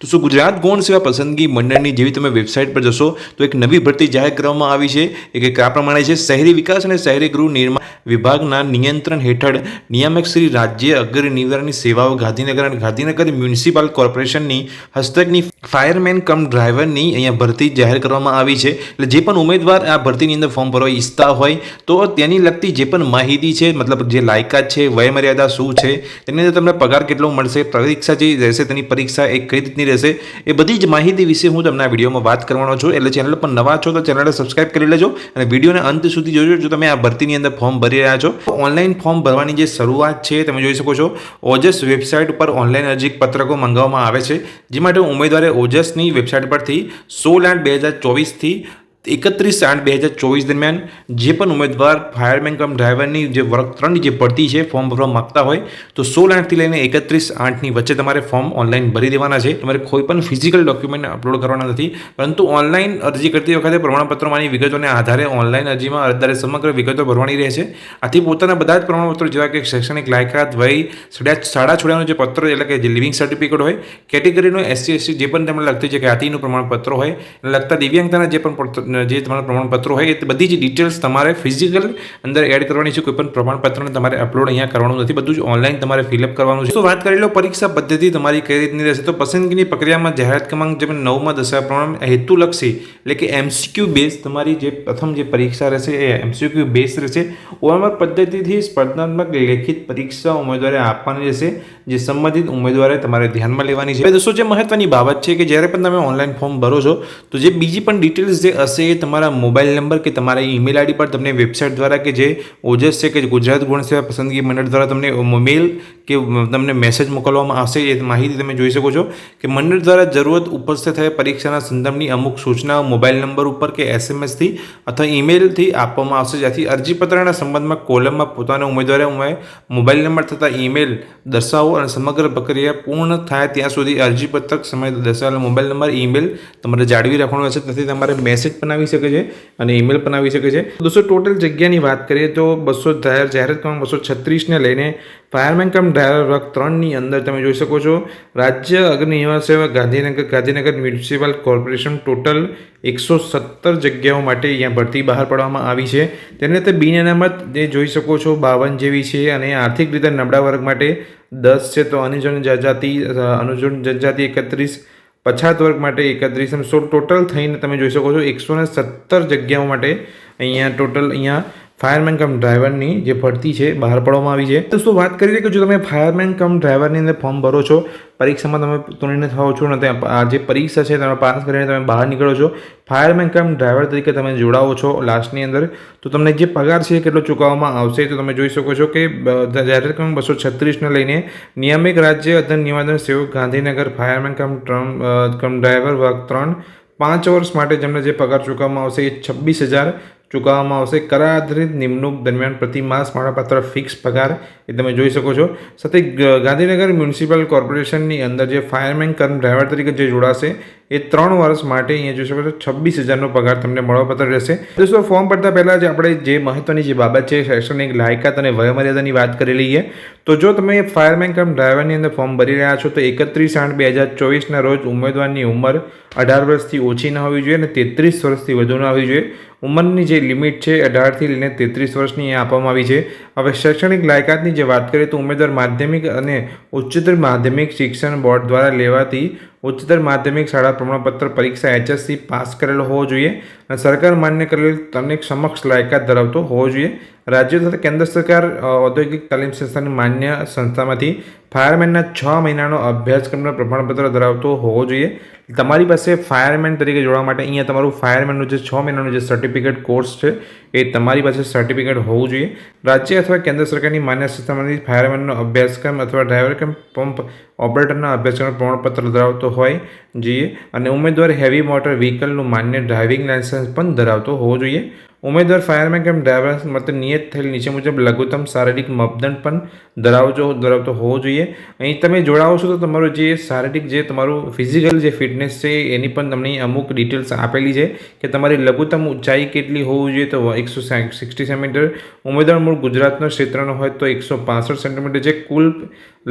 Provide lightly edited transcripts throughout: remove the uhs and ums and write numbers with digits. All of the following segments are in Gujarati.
તો શું ગુજરાત ગૌણ સેવા પસંદગી મંડળની જેવી તમે વેબસાઇટ પર જશો તો એક નવી ભરતી જાહેર કરવામાં આવી છે. એક આ પ્રમાણે છે, શહેરી વિકાસ અને શહેરી ગૃહ નિર્માણ વિભાગના નિયંત્રણ હેઠળ નિયામક શ્રી રાજ્ય અગ્ર નિવારણની સેવાઓ ગાંધીનગર અને ગાંધીનગર મ્યુનિસિપલ કોર્પોરેશનની હસ્તકની ફાયરમેન કમ ડ્રાઈવરની અહીંયા ભરતી જાહેર કરવામાં આવી છે. એટલે જે પણ ઉમેદવાર આ ભરતીની અંદર ફોર્મ ભરવા ઈચ્છતા હોય તો તેની લગતી જે પણ માહિતી છે, મતલબ જે લાયકાત છે, વયમર્યાદા શું છે, તેની અંદર તમને પગાર કેટલો મળશે, પરીક્ષા જે રહેશે તેની પરીક્ષા એક કઈ રીતની રહેશે, એ બધી જ માહિતી વિશે હું તમને આ વિડીયોમાં વાત કરવાનો છું. એટલે ચેનલ પર નવા છો તો ચેનલને સબસ્ક્રાઇબ કરી લેજો અને વિડીયોને અંત સુધી જોજો જો તમે આ ભરતીની અંદર ફોર્મ ભરી રહ્યા છો. ઓનલાઈન ફોર્મ ભરવાની જે શરૂઆત છે તમે જોઈ શકો છો, ઓજસ વેબસાઇટ ઉપર ઓનલાઈન અરજી પત્રકો મંગાવવામાં આવે છે. જે માટે ઉમેદવારે ઓજસની વેબસાઇટ પરથી 16/8/2024થી 31/8/2024 દરમિયાન જે પણ ઉમેદવાર ફાયરમેન કમ ડ્રાઈવરની જે વર્ગ 3ની જે ભરતી છે ફોર્મ ભરવા માગતા હોય તો 16/8થી લઈને 31/8ની વચ્ચે તમારે ફોર્મ ઓનલાઈન ભરી દેવાના છે. તમારે કોઈ પણ ફિઝિકલ ડોક્યુમેન્ટ અપલોડ કરવાના નથી, પરંતુ ઓનલાઈન અરજી કરતી વખતે પ્રમાણપત્રોમાંની વિગતોને આધારે ઓનલાઈન અરજીમાં અરજદારે સમગ્ર વિગતો ભરવાની રહેશે. આથી પોતાના બધા જ પ્રમાણપત્રો જેવા કે શૈક્ષણિક લાયકાત, વય, શાળા છોડ્યાનું જે પત્ર એટલે કે જે લિવિંગ સર્ટિફિકેટ હોય, કેટેગરીનું SC/ST જે પણ તમને લગતી છે જ્ઞાતિનું પ્રમાણપત્ર હોય, લગતા દિવ્યાંગતાના જે પણ જે તમારા પ્રમાણપત્રો હોય એ બધી જ ડિટેલ્સ તમારે ફિઝિકલ અંદર એડ કરવાની છે. કોઈ પણ પ્રમાણપત્રને તમારે અપલોડ અહીંયા કરવાનું નથી, બધું જ ઓનલાઈન તમારે ફિલઅપ કરવાનું છે. તો વાત કરી લો પરીક્ષા પદ્ધતિ તમારી કઈ રીતની રહેશે. તો પસંદગીની પ્રક્રિયામાં જાહેરાત ક્રમાંક જે 9માં દર્શાવ્યા પ્રમાણે હેતુલક્ષી એટલે કે MCQ બેઝ તમારી જે પ્રથમ જે પરીક્ષા રહેશે એ MCQ બેઝ રહેશે. OMR પદ્ધતિથી સ્પર્ધાત્મક લેખિત પરીક્ષા ઉમેદવારે આપવાની રહેશે, જે સંબંધિત ઉમેદવારે તમારે ધ્યાનમાં લેવાની છે. દોસ્તો જે મહત્વની બાબત છે કે જ્યારે પણ તમે ઓનલાઈન ફોર્મ ભરો છો તો જે બીજી પણ ડિટેલ્સ જે હશે એ તમારા મોબાઈલ નંબર કે તમારા ઈમેલ આઈડી પર તમને વેબસાઇટ દ્વારા કે જે ઓજસ છે કે ગુજરાત ગૌણ સેવા પસંદગી મંડળ દ્વારા તમને મેલ કે તમને મેસેજ મોકલવામાં આવશે. એ માહિતી તમે જોઈ શકો છો કે મંડળ દ્વારા જરૂરત ઉપસ્થિત થયેલ પરીક્ષાના સંદર્ભની અમુક સૂચનાઓ મોબાઈલ નંબર ઉપર કે SMS થી અથવા ઈમેલથી આપવામાં આવશે. જેથી અરજીપત્રના સંબંધમાં કોલમમાં પોતાના ઉમેદવારે મોબાઈલ નંબર તથા ઈમેલ દર્શાવો અને સમગ્ર પ્રક્રિયા પૂર્ણ થાય ત્યાં સુધી અરજીપત્રક સમય દર્શાવેલો મોબાઈલ નંબર, ઈમેલ તમારે જાળવી રાખવાનો હશે. તેથી તમારે મેસેજ પણ આવી શકે છે અને ઈમેલ પણ આવી શકે છે. દોસ્તો ટોટલ જગ્યાની વાત કરીએ તો જાહેરાત ક્રમાંક 236ને લઈને ફાયરમેન કમ ડ્રાઈવર વર્ગ 3ની અંદર તમે જોઈ શકો છો રાજ્ય અગ્નિ નિવારણ સેવા ગાંધીનગર મ્યુનિસિપલ કોર્પોરેશન ટોટલ 117 જગ્યાઓ માટે અહીંયા ભરતી બહાર પાડવામાં આવી છે. તેને તે બિન અનામત જે જોઈ શકો છો 52 જેવી છે અને આર્થિક રીતે નબળા વર્ગ માટે 10 છે. તો અનુસૂચિત જનજાતિ 31, પછાત વર્ગ માટે 31, ટોટલ થઈને તમે જોઈ શકો છો 117 જગ્યાઓ માટે અહીંયા ફાયરમેન કમ ડ્રાઈવરની જે ભરતી છે બહાર પાડવામાં આવી છે. તો વાત કરીએ કે જો તમે ફાયરમેન કમ ડ્રાઈવરની અંદર ફોર્મ ભરો છો, પરીક્ષામાં તમે ઉત્તીર્ણ થાઓ છો અને આ જે પરીક્ષા છે તમે પાસ કરીને તમે બહાર નીકળો છો, ફાયરમેન કમ ડ્રાઈવર તરીકે તમે જોડાવો છો લાસ્ટની અંદર, તો તમને જે પગાર છે કેટલો ચૂકવવામાં આવશે તો તમે જોઈ શકો છો કે જાહેરાત ક્રમાંક 236ને લઈને નિયામક રાજ્ય અધ્યયન નિવારણ સેવક ગાંધીનગર ફાયરમેન કમ ડ્રાઈવર વર્ગ 3 5 વર્ષ માટે જેમને જે પગાર ચૂકવવામાં આવશે એ 26,000 ચૂકવવામાં આવશે. કરાર આધારિત નિમણૂક દરમિયાન પ્રતિ માસ મળવાપાત્ર ફિક્સ પગાર એ તમે જોઈ શકો છો. સાથે ગાંધીનગર મ્યુનિસિપલ કોર્પોરેશનની અંદર જે ફાયરમેન કમ ડ્રાઈવર તરીકે જે જોડાશે એ 3 વર્ષ માટે અહીંયા જોઈ શકો છો 26,000નો પગાર તમને મળવાપાત્ર રહેશે. દોસ્તો ફોર્મ ભરતા પહેલાં જ આપણે જે મહત્વની જે બાબત છે શૈક્ષણિક લાયકાત અને વયમર્યાદાની વાત કરી લઈએ. તો જો તમે ફાયરમેન કમ ડ્રાઈવરની અંદર ફોર્મ ભરી રહ્યા છો તો 31/8/2024ના રોજ ઉમેદવારની ઉંમર 18 વર્ષથી ઓછી ન હોવી જોઈએ અને 33 વર્ષથી વધુ ન હોવી જોઈએ. ઉંમરની જે લિમિટ છે 18થી લઈને 33 વર્ષની આપવામાં આવી છે. હવે શૈક્ષણિક લાયકાતની જે વાત કરીએ તો ઉમેદવાર માધ્યમિક અને ઉચ્ચતર માધ્યમિક શિક્ષણ બોર્ડ દ્વારા લેવાતી ઉચ્ચતર માધ્યમિક શાળા પ્રમાણપત્ર પરીક્ષા HSC પાસ કરેલો હોવો જોઈએ અને સરકાર માન્ય કરેલ તનિક સમક્ષ લાયકાત ધરાવતો હોવો જોઈએ. રાજ્ય તથા કેન્દ્ર સરકાર ઔદ્યોગિક તાલીમ સંસ્થાની માન્ય સંસ્થામાંથી ફાયરમેનના 6 મહિનાનો અભ્યાસક્રમનો પ્રમાણપત્ર ધરાવતો હોવો જોઈએ. તમારી પાસે ફાયરમેન તરીકે જોડવા માટે અહીંયા તમારું ફાયરમેનનું જે 6 મહિનાનું જે સર્ટિફિકેટ કોર્સ છે એ તમારી પાસે સર્ટિફિકેટ હોવું જોઈએ. રાજ્ય અથવા કેન્દ્ર સરકારની માન્ય સંસ્થામાંથી ફાયરમેનનો અભ્યાસક્રમ અથવા ડ્રાઈવર કે પંપ ઓપરેટરના અભ્યાસક્રમ પ્રમાણપત્ર ધરાવતો હોય જોઈએ અને ઉમેદવાર હેવી મોટર વ્હીકલનું માન્ય ડ્રાઇવિંગ લાયસન્સ પણ ધરાવતો હોવો જોઈએ. ઉમેદવાર ફાયરમેન કેમ ડ્રાઈવર માટે નિયત થયેલ નીચે મુજબ લઘુત્તમ શારીરિક માપદંડ પણ ધરાવતો હોવો જોઈએ. અહીં તમે જોડાવો છો તો તમારું જે શારીરિક જે તમારું ફિઝિકલ જે ફિટનેસ છે એની પણ તમને અમુક ડિટેલ્સ આપેલી છે કે તમારી લઘુત્તમ ઊંચાઈ કેટલી હોવી જોઈએ તો 160 સેન્ટીમીટર. ઉમેદવાર મૂળ ગુજરાતનો ક્ષેત્રનો હોય તો 165 સેન્ટીમીટર છે. કુલ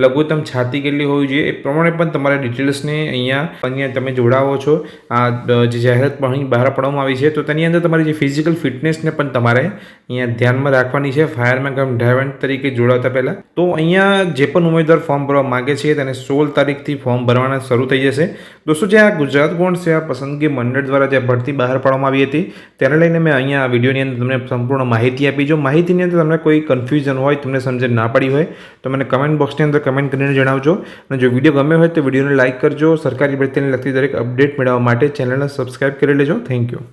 લઘુત્તમ છાતી કેટલી હોવી જોઈએ એ પ્રમાણે પણ તમારા ડિટેલ્સને અહીંયા તમે જોડાવો છો. આ જે જાહેરાત પણ અહીં બહાર પાડવામાં આવી છે તો તેની અંદર તમારી જે ફિઝિકલ ફિટનેસને પણ તમારે અહીંયા ધ્યાનમાં રાખવાની છે ફાયરમેન કમ ડ્રાઈવર તરીકે જોડાતા પહેલાં. તો અહીંયા જે પણ ઉમેદવાર ફોર્મ ભરવા માગે છે તેને 16 તારીખથી ફોર્મ ભરવાના શરૂ થઈ જશે. દોસ્તો જે આ ગુજરાત ગૌણ સેવા પસંદગી મંડળ દ્વારા જે ભરતી બહાર પાડવામાં આવી હતી તેને લઈને મેં અહીંયા આ વિડીયોની અંદર તમને સંપૂર્ણ માહિતી આપી. જો માહિતીની અંદર તમને કોઈ કન્ફ્યુઝન હોય, તમને સમજ ના પડી હોય તો મને કમેન્ટ બોક્સની અંદર કમેન્ટ કરીને જણાવજો. અને જો વિડીયો ગમ્યો હોય તો વિડીયોને લાઇક કરજો. સરકારી ભરતીને લગતી દરેક અપડેટ મેળવવા માટે ચેનલને સબસ્ક્રાઇબ કરી લેજો. Thank you.